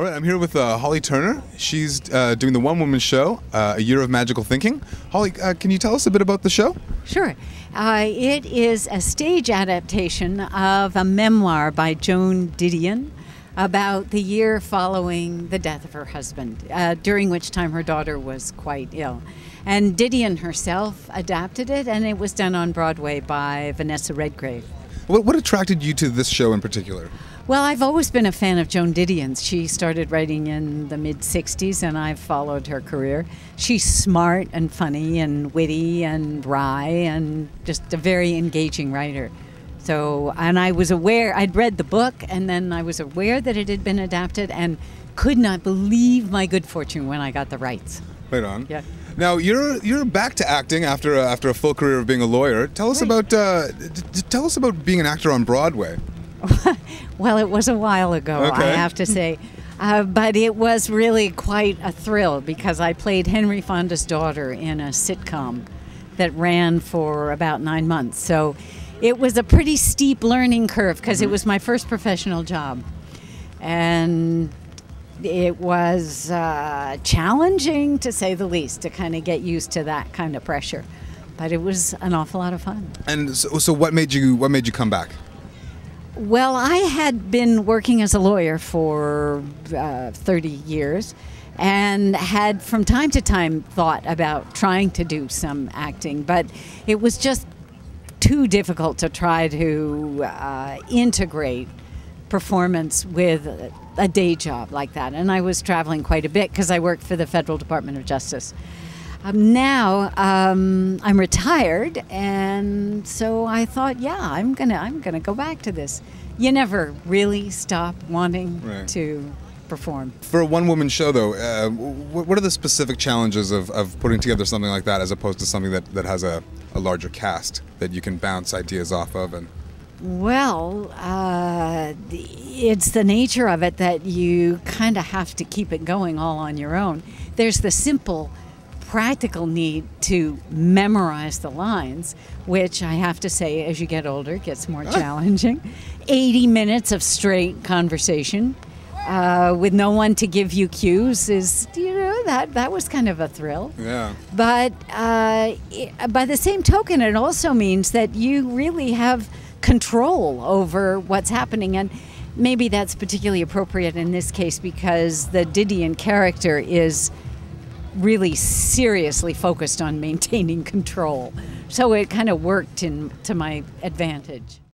All right, I'm here with Holly Turner. She's doing the one-woman show, A Year of Magical Thinking. Holly, can you tell us a bit about the show? Sure. It is a stage adaptation of a memoir by Joan Didion about the year following the death of her husband, during which time her daughter was quite ill. And Didion herself adapted it, and it was done on Broadway by Vanessa Redgrave. What attracted you to this show in particular? Well, I've always been a fan of Joan Didion's. She started writing in the mid-'60s, and I've followed her career. She's smart and funny and witty and wry and just a very engaging writer. So, and I was aware, I'd read the book, and then I was aware that it had been adapted and could not believe my good fortune when I got the rights. Right on. Yeah. Now you're back to acting after a full career of being a lawyer. Tell us about being an actor on Broadway. Well, it was a while ago, Okay. I have to say. But it was really quite a thrill because I played Henry Fonda's daughter in a sitcom that ran for about 9 months. So it was a pretty steep learning curve because it was my first professional job. And it was challenging, to say the least, to kind of get used to that kind of pressure. But it was an awful lot of fun. And so what made you come back? Well, I had been working as a lawyer for 30 years and had from time to time thought about trying to do some acting, but it was just too difficult to try to integrate performance with a day job like that. And I was traveling quite a bit because I worked for the Federal Department of Justice. Now I'm retired, and so I thought, yeah, I'm gonna go back to this. You never really stop wanting to perform. For a one-woman show, though, what are the specific challenges of putting together something like that as opposed to something that has a larger cast that you can bounce ideas off of? And well, it's the nature of it that you kind of have to keep it going all on your own. There's the simple practical need to memorize the lines, which I have to say, as you get older, gets more challenging. 80 minutes of straight conversation with no one to give you cues is, that was kind of a thrill. Yeah. But by the same token, it also means that you really have control over what's happening, and maybe that's particularly appropriate in this case because the Didion character is really seriously focused on maintaining control. So it kind of worked to my advantage.